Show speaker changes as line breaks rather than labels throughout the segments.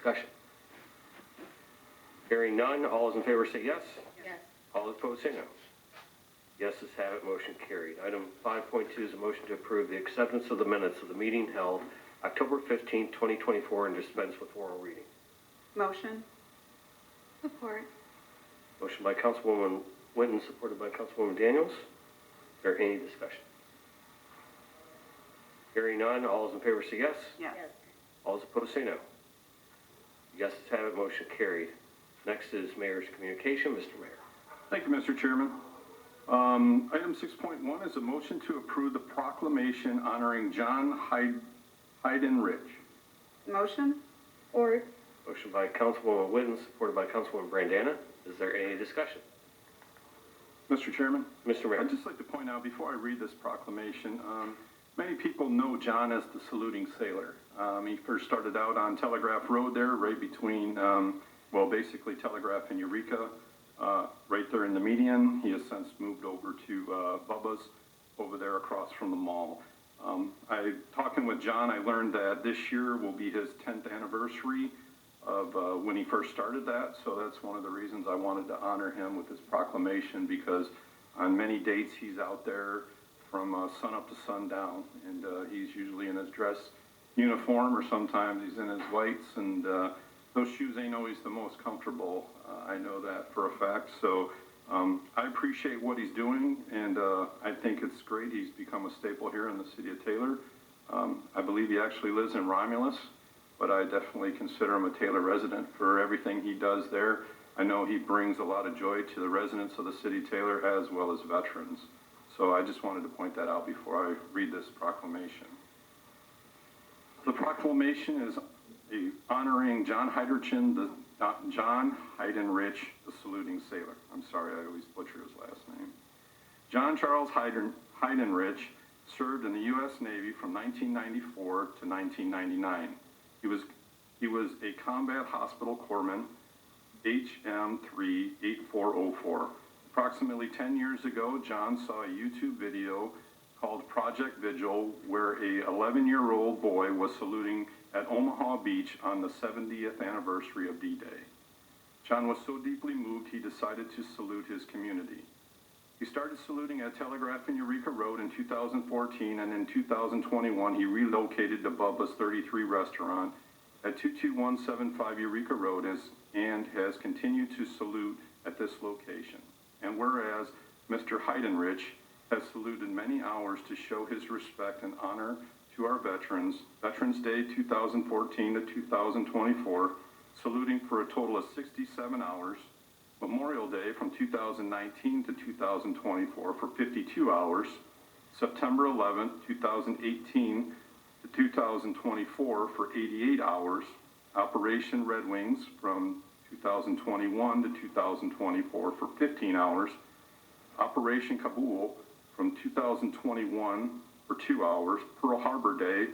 Discussion. Hearing none, all those in favor say yes.
Yes.
All opposed say no. Yeses have it, motion carried. Item 5.2 is a motion to approve the acceptance of the minutes of the meeting held October 15, 2024, and dispense with oral reading.
Motion. Support.
Motion by Councilwoman Winton, supported by Councilwoman Daniels. Is there any discussion? Hearing none, all those in favor say yes.
Yes.
All those opposed say no. Yeses have it, motion carried. Next is Mayor's communication. Mr. Mayor.
Thank you, Mr. Chairman. Item 6.1 is a motion to approve the proclamation honoring John Hayden Rich.
Motion. Or.
Motion by Councilwoman Whitten, supported by Councilwoman Brandana. Is there any discussion?
Mr. Chairman?
Mr. Mayor.
I'd just like to point out, before I read this proclamation, many people know John as the saluting sailor. He first started out on Telegraph Road there, right between, basically Telegraph and Eureka, right there in the median. He has since moved over to Bubba's over there across from the mall. Talking with John, I learned that this year will be his 10th anniversary of when he first started that, so that's one of the reasons I wanted to honor him with this proclamation, because on many dates he's out there from sun up to sundown, and he's usually in his dress uniform, or sometimes he's in his whites, and those shoes ain't always the most comfortable. I know that for a fact, so I appreciate what he's doing, and I think it's great. He's become a staple here in the city of Taylor. I believe he actually lives in Romulus, but I definitely consider him a Taylor resident for everything he does there. I know he brings a lot of joy to the residents of the city of Taylor as well as veterans. So I just wanted to point that out before I read this proclamation. The proclamation is honoring John Hayden Rich, the saluting sailor. I'm sorry, I always butcher his last name. John Charles Hayden Rich served in the U.S. Navy from 1994 to 1999. He was a combat hospital corpsman, HM3-8404. Approximately 10 years ago, John saw a YouTube video called Project Vigil, where a 11-year-old boy was saluting at Omaha Beach on the 70th anniversary of D-Day. John was so deeply moved, he decided to salute his community. He started saluting at Telegraph and Eureka Road in 2014, and in 2021, he relocated to Bubba's 33 restaurant at 22175 Eureka Road and has continued to salute at this location. And whereas Mr. Hayden Rich has saluted many hours to show his respect and honor to our veterans, Veterans Day 2014 to 2024, saluting for a total of 67 hours, Memorial Day from 2019 to 2024 for 52 hours, September 11th, 2018 to 2024 for 88 hours, Operation Red Wings from 2021 to 2024 for 15 hours, Operation Kabul from 2021 for 2 hours, Pearl Harbor Day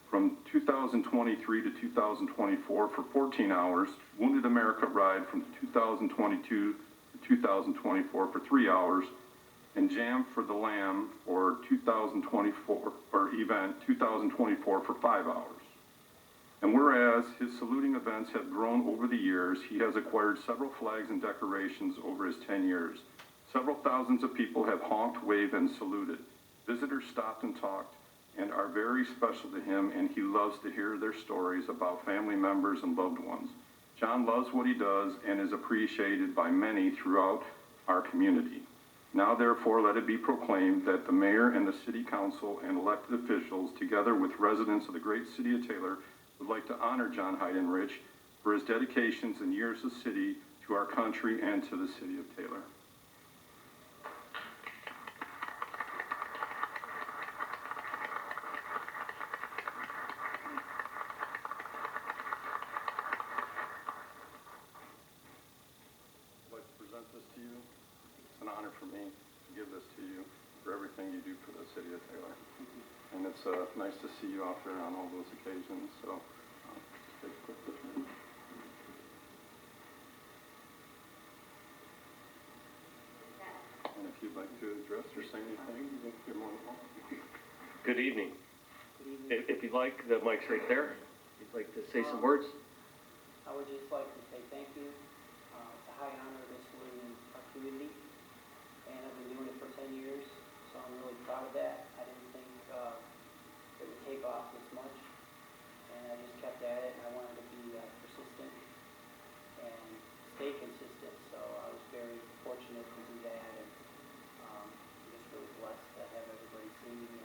from 2023 to 2024 for 14 hours, Wounded America Ride from 2022 to 2024 for 3 hours, and Jam for the Lamb for 2024, or event 2024 for 5 hours. And whereas his saluting events have grown over the years, he has acquired several flags and decorations over his 10 years. Several thousands of people have honked, waved, and saluted. Visitors stopped and talked and are very special to him, and he loves to hear their stories about family members and loved ones. John loves what he does and is appreciated by many throughout our community. Now, therefore, let it be proclaimed that the mayor and the city council and elected officials, together with residents of the great city of Taylor, would like to honor John Hayden Rich for his dedications and years of city to our country and to the city of Taylor. I'd like to present this to you. It's an honor for me to give this to you for everything you do for the city of Taylor. And it's nice to see you out there on all those occasions. So just take a quick picture. And if you'd like to address or say anything, you're more than welcome.
Good evening. If you'd like, the mic's right there. If you'd like to say some words.
I would just like to say thank you. It's a high honor to salute in our community, and I've been doing it for 10 years, so I'm really proud of that. I didn't think it would take off this much, and I just kept at it, and I wanted to be persistent and stay consistent, so I was very fortunate to do that, and I'm just really blessed to have everybody see me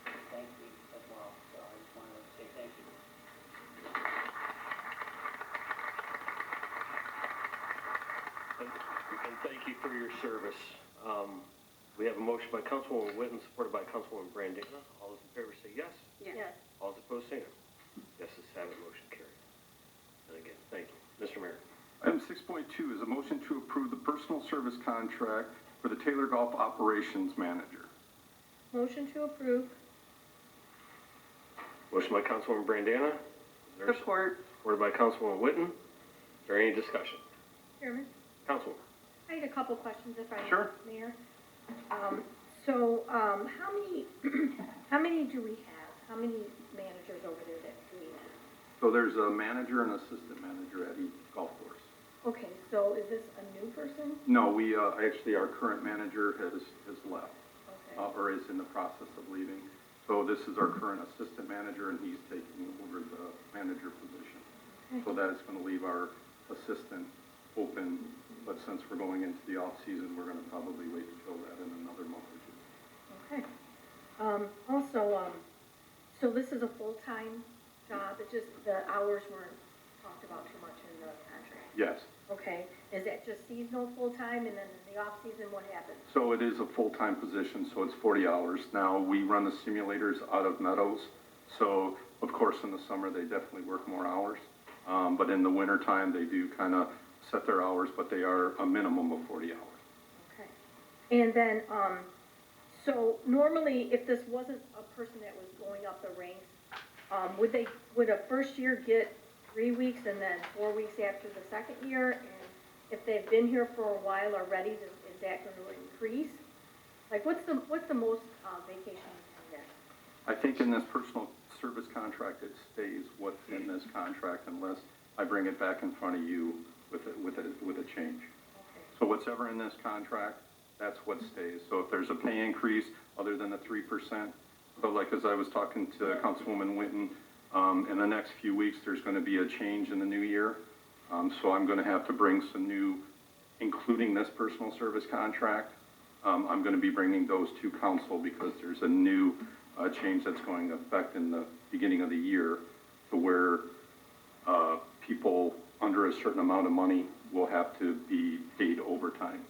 and thank me as well. So I just wanted to say thank you.
And thank you for your service. We have a motion by Councilwoman Witten, supported by Councilwoman Brandana. All those in favor say yes.
Yes.
All those opposed say no. Yeses have it, motion carried. And again, thank you. Mr. Mayor.
Item 6.2 is a motion to approve the personal service contract for the Taylor Golf Operations Manager.
Motion to approve.
Motion by Councilwoman Brandana. Is there a
Support.
Supported by Councilwoman Witten. Is there any discussion?
Chairman,
Councilwoman.
I had a couple questions if I may.
Sure.
Mayor. How many do we have? How many managers over there that do we have?
So there's a manager and assistant manager at each golf course.
Okay, so is this a new person?
No, we, actually, our current manager has left,
Okay.
or is in the process of leaving. So this is our current assistant manager, and he's taking over the manager position.
Okay.
So that is gonna leave our assistant open, but since we're going into the off-season, we're gonna probably wait to fill that in another month or two.
Okay. Also, so this is a full-time job, it's just the hours weren't talked about too much in the contract?
Yes.
Okay, is that just seasonal full-time, and then in the off-season, what happens?
So it is a full-time position, so it's 40 hours. Now, we run the simulators out of Meadows, so of course in the summer they definitely work more hours. But in the wintertime, they do kind of set their hours, but they are a minimum of 40 hours.
Okay. And then, so normally, if this wasn't a person that was going up the ranks, would a first year get 3 weeks and then 4 weeks after the second year? And if they've been here for a while already, is that going to increase? Like, what's the most vacation you can get?
I think in this personal service contract, it stays what's in this contract unless I bring it back in front of you with a change.
Okay.
So whatever in this contract, that's what stays. So if there's a pay increase other than the 3%, but like as I was talking to Councilwoman Witten, in the next few weeks, there's going to be a change in the new year. So I'm going to have to bring some new, including this personal service contract. I'm going to be bringing those to council because there's a new change that's going to affect in the beginning of the year to where people under a certain amount of money will have to be paid overtime.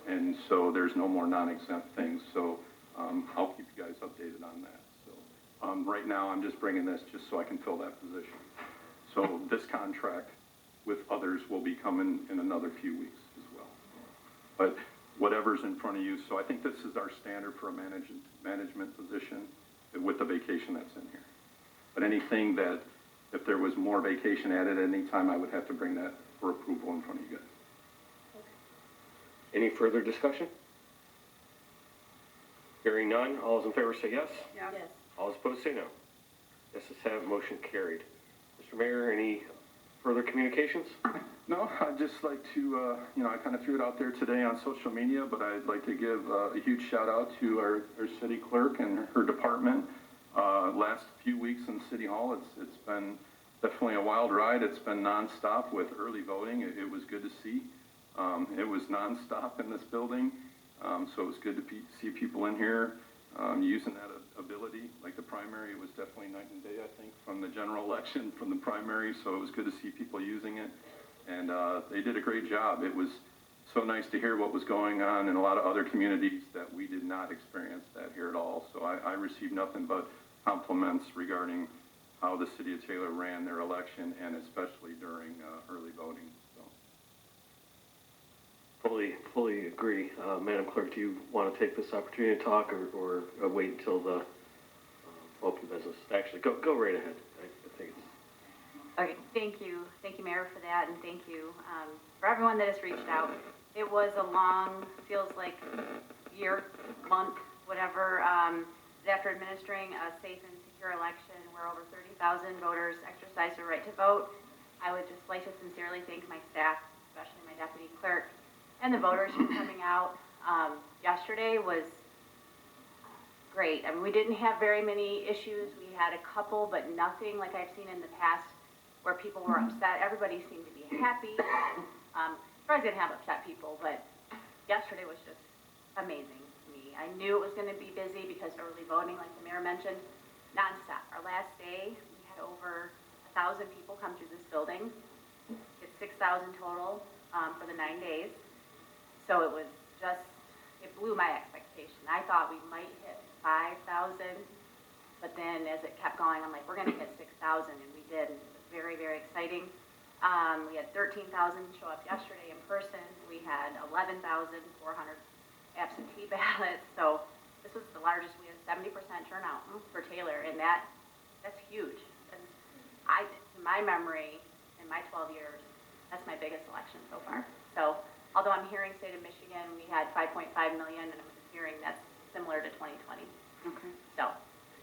And so there's no more non-exempt things. So I'll keep you guys updated on that. So right now I'm just bringing this just so I can fill that position. So this contract with others will be coming in another few weeks as well. But whatever's in front of you, so I think this is our standard for a management position with the vacation that's in here. But anything that, if there was more vacation added at any time, I would have to bring that for approval in front of you guys.
Any further discussion? Hearing none, all those in favor say yes.
Yes.
Yes.
All those opposed say no. Yeses have it, motion carried. Mr. Mayor, any further communications?
No, I'd just like to, I kind of threw it out there today on social media, but I'd like to give a huge shout out to our city clerk and her department. Last few weeks in City Hall, it's been definitely a wild ride. It's been nonstop with early voting. It was good to see. It was nonstop in this building, so it was good to see people in here using that ability. Like the primary was definitely night and day, I think, from the general election, from the primary, so it was good to see people using it. And they did a great job. It was so nice to hear what was going on in a lot of other communities that we did not experience that here at all. So I received nothing but compliments regarding how the city of Taylor ran their election, and especially during early voting. So.
Fully agree. Madam Clerk, do you want to take this opportunity to talk or wait until the open business? Actually, go right ahead. I think it's...
Okay, thank you, Mayor, for that, and thank you for everyone that has reached out. It was a long, feels like year, month, whatever, after administering a safe and secure election where over 30,000 voters exercised their right to vote. I would just like to sincerely thank my staff, especially my deputy clerk, and the voters for coming out. Yesterday was great. I mean, we didn't have very many issues. We had a couple, but nothing like I've seen in the past where people were upset. Everybody seemed to be happy. Probably didn't have upset people, but yesterday was just amazing to me. I knew it was going to be busy because early voting, like the mayor mentioned, nonstop. Our last day, we had over 1,000 people come through this building. It's 6,000 total for the 9 days. So it was just, it blew my expectation. I thought we might hit 5,000, but then as it kept going, I'm like, we're going to hit 6,000, and we did. And it was very, very exciting. We had 13,000 show up yesterday in person. We had 11,400 absentee ballots. So this was the largest. We had 70% turnout for Taylor, and that's huge. And to my memory, in my 12 years, that's my biggest election so far. So although I'm hearing state of Michigan, we had 5.5 million, and I'm hearing that's similar to 2020.
Okay.
So,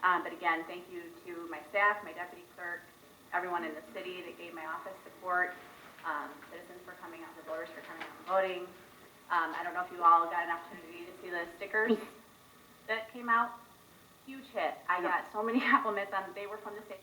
but again, thank you to my staff, my deputy clerk, everyone in the city that gave my office support, citizens for coming out, the voters for coming out and voting. I don't know if you all got an opportunity to see the stickers that came out. Huge hit. I got so many compliments on, they were from the state.